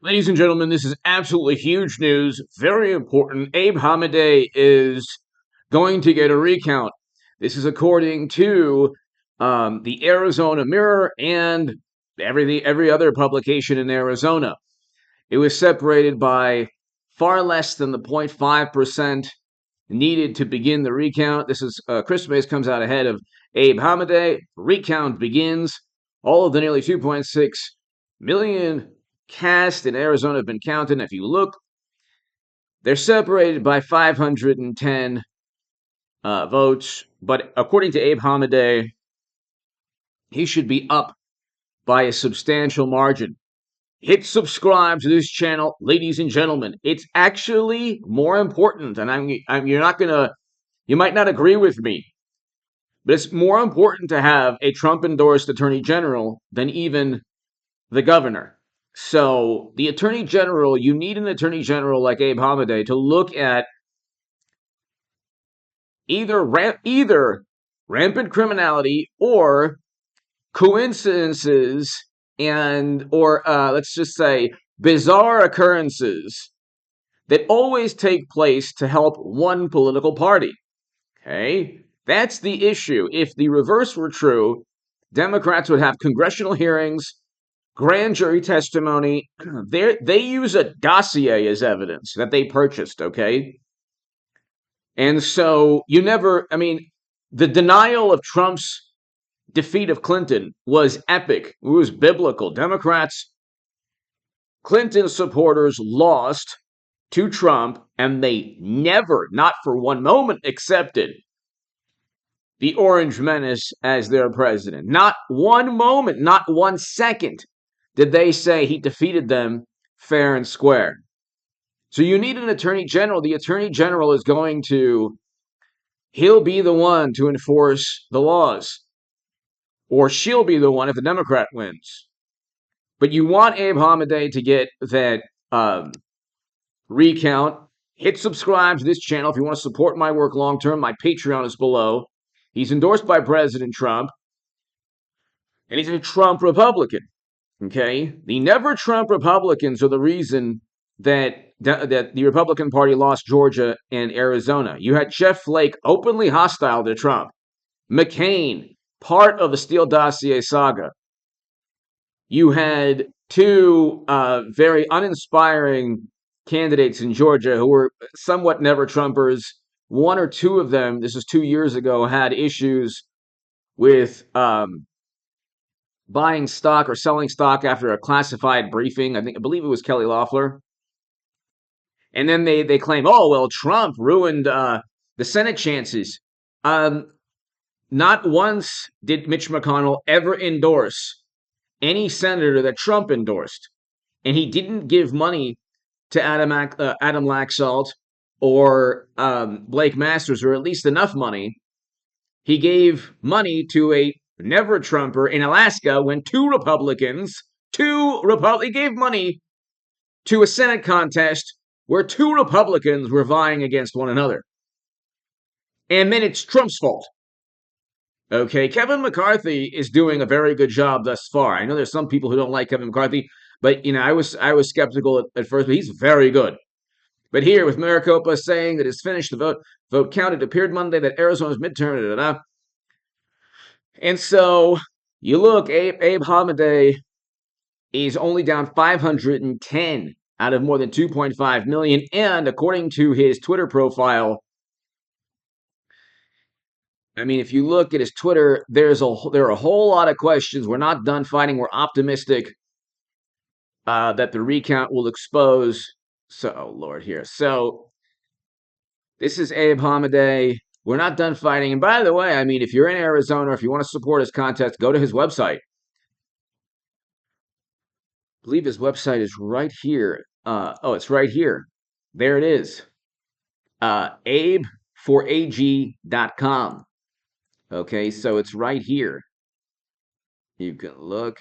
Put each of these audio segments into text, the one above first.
Ladies and gentlemen, this is absolutely huge news. Very important. Abe Hamedeh is going to get a recount. This is according to the Arizona Mirror and every other publication in Arizona. It was separated by far less than the 0.5% needed to begin the recount. This is Chris Mays comes out ahead of Abe Hamedeh. Recount begins. All of the nearly 2.6 million cast in Arizona have been counted. And if you look, they're separated by 510 votes. But according to Abe Hamedeh, he should be up by a substantial margin. Hit subscribe to this channel, ladies and gentlemen. It's actually more important, and you might not agree with me, but it's more important to have a Trump-endorsed attorney general than even the governor. So the attorney general, you need an attorney general like Abe Hamedeh to look at either rampant criminality or coincidences or let's just say bizarre occurrences that always take place to help one political party. Okay? That's the issue. If the reverse were true, Democrats would have congressional hearings, grand jury testimony. They use a dossier as evidence that they purchased, okay? And so the denial of Trump's defeat of Clinton was epic. It was biblical. Clinton supporters lost to Trump, and they never, not for one moment, accepted the Orange Menace as their president. Not one moment, not 1 second did they say he defeated them fair and square. So you need an attorney general. The attorney general is he'll be the one to enforce the laws. Or she'll be the one if the Democrat wins. But you want Abe Hamedeh to get that recount. Hit subscribe to this channel if you want to support my work long term. My Patreon is below. He's endorsed by President Trump, and he's a Trump Republican. Okay? The never Trump Republicans are the reason that the Republican Party lost Georgia and Arizona. You had Jeff Flake openly hostile to Trump. McCain, part of the Steele dossier saga. You had two very uninspiring candidates in Georgia who were somewhat never Trumpers. One or two of them, this was 2 years ago, had issues with buying stock or selling stock after a classified briefing. I believe it was Kelly Loeffler. And then they claim, oh, well, Trump ruined the Senate chances. Not once did Mitch McConnell ever endorse any senator that Trump endorsed. And he didn't give money to Adam Laxalt or Blake Masters, or at least enough money. He gave money to a never Trumper in Alaska when he gave money to a Senate contest where 2 Republicans were vying against one another. And then it's Trump's fault. Okay, Kevin McCarthy is doing a very good job thus far. I know there's some people who don't like Kevin McCarthy, but I was skeptical at first, but he's very good. But here, with Maricopa saying that it's finished, the vote counted, appeared Monday that Arizona's midterm, And so you look, Abe Hamedeh is only down 510 out of more than 2.5 million, and according to his Twitter profile, if you look at his Twitter, there are a whole lot of questions. We're not done fighting. We're optimistic that the recount will expose. So this is Abe Hamedeh. We're not done fighting. And by the way, if you're in Arizona, if you want to support his contest, go to his website. I believe his website is right here. It's right here. There it is. abe4ag.com. Okay, so it's right here. You can look.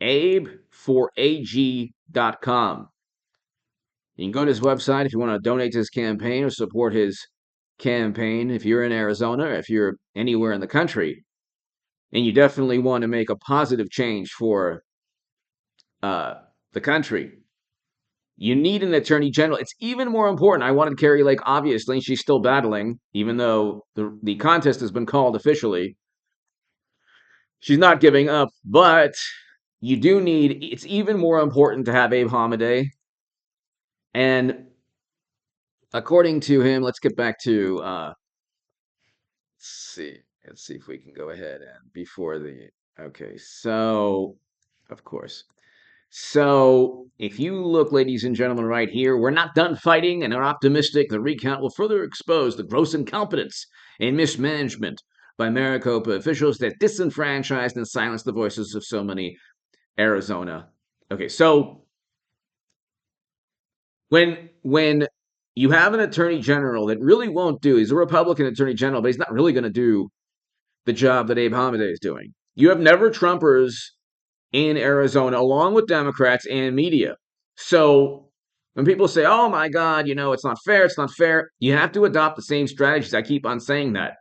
abe4ag.com. You can go to his website if you want to donate to his campaign or support his campaign if you're in Arizona, if you're anywhere in the country, and you definitely want to make a positive change for the country. You need an attorney general. It's even more important. I wanted Carrie Lake, obviously. She's still battling, even though the contest has been called officially. She's not giving up, but you do need, it's even more important to have Abe Hamedeh. And according to him, let's get back to, let's see if we can go ahead and before the, okay, so, of course. So, if you look, ladies and gentlemen, right here, we're not done fighting and are optimistic the recount will further expose the gross incompetence and mismanagement by Maricopa officials that disenfranchised and silenced the voices of so many Arizona. Okay, so when you have an attorney general that really won't do, he's a Republican attorney general, but he's not really going to do the job that Abe Hamedeh is doing. You have never Trumpers in Arizona, along with Democrats and media. So when people say, oh my God, it's not fair, you have to adopt the same strategies. I keep on saying that.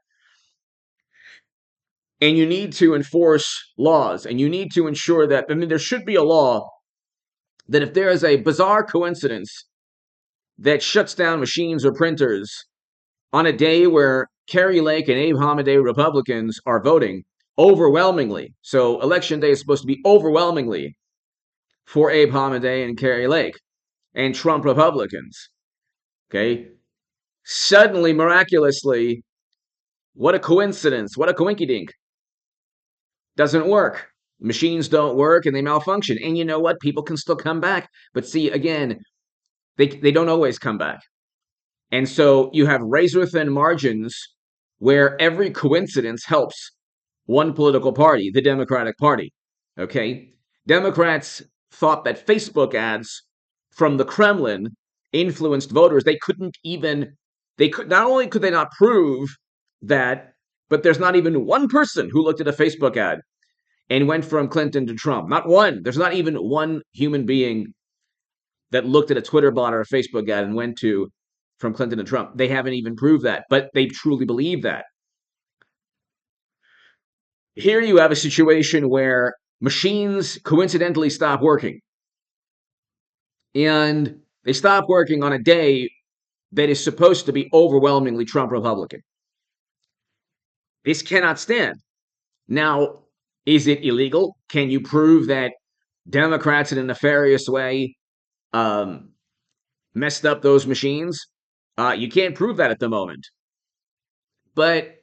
And you need to enforce laws, and you need to ensure that, there should be a law that if there is a bizarre coincidence that shuts down machines or printers on a day where Carrie Lake and Abe Hamedeh Republicans are voting overwhelmingly. So election day is supposed to be overwhelmingly for Abe Hamedeh and Carrie Lake and Trump Republicans. Okay? Suddenly, miraculously, what a coincidence, what a coinkydink. Doesn't work. Machines don't work and they malfunction. And you know what? People can still come back. But see, again, they don't always come back. And so you have razor thin margins where every coincidence helps one political party, the Democratic Party. Okay? Democrats thought that Facebook ads from the Kremlin influenced voters. Not only could they not prove that, but there's not even one person who looked at a Facebook ad and went from Clinton to Trump. Not one. There's not even one human being that looked at a Twitter bot or a Facebook ad and went to from Clinton to Trump. They haven't even proved that, but they truly believe that. Here you have a situation where machines coincidentally stop working. And they stop working on a day that is supposed to be overwhelmingly Trump Republican. This cannot stand. Now, is it illegal? Can you prove that Democrats in a nefarious way messed up those machines? You can't prove that at the moment. But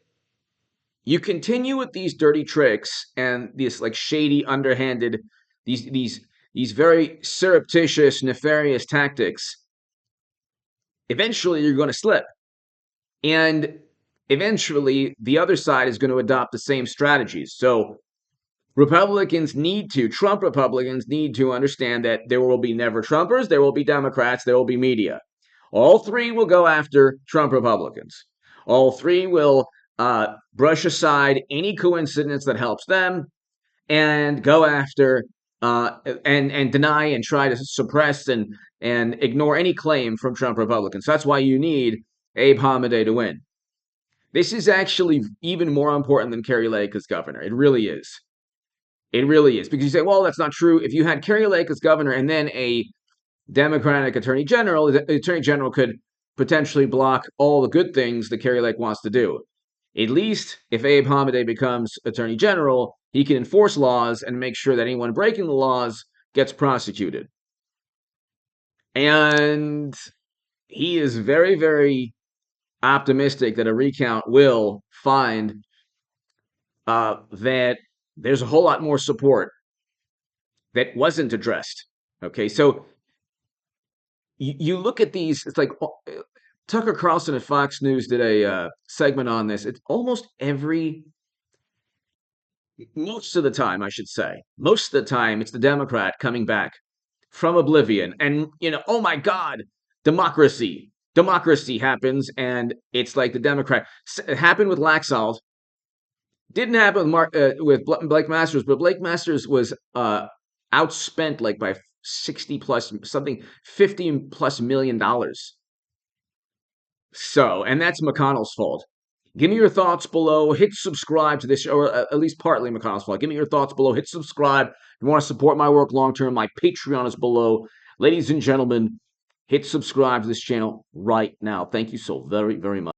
you continue with these dirty tricks and this like shady, underhanded, these very surreptitious, nefarious tactics. Eventually, you're going to slip, and eventually, the other side is going to adopt the same strategies. So, Trump Republicans need to understand that there will be never Trumpers, there will be Democrats, there will be media. All three will go after Trump Republicans. All three will brush aside any coincidence that helps them and go after and deny and try to suppress and ignore any claim from Trump Republicans. That's why you need Abe Hamedeh to win. This is actually even more important than Carrie Lake as governor. It really is. It really is. Because you say, well, that's not true. If you had Carrie Lake as governor and then a Democratic attorney general, the attorney general could potentially block all the good things that Carrie Lake wants to do. At least if Abe Hamedeh becomes attorney general, he can enforce laws and make sure that anyone breaking the laws gets prosecuted. And he is very, very optimistic that a recount will find that there's a whole lot more support that wasn't addressed. Okay, so you look at these, it's like Tucker Carlson at Fox News did a segment on this. It's almost most of the time, I should say, most of the time, it's the Democrat coming back from oblivion. And, oh my God, democracy happens. And it's like the Democrat. It happened with Laxalt. Didn't happen with Blake Masters, but Blake Masters was outspent like by 60 plus something, $50 plus million. So, and that's McConnell's fault. Give me your thoughts below. Hit subscribe to this show, or at least partly McConnell's fault. Give me your thoughts below. Hit subscribe. If you want to support my work long term, my Patreon is below. Ladies and gentlemen, hit subscribe to this channel right now. Thank you so very, very much.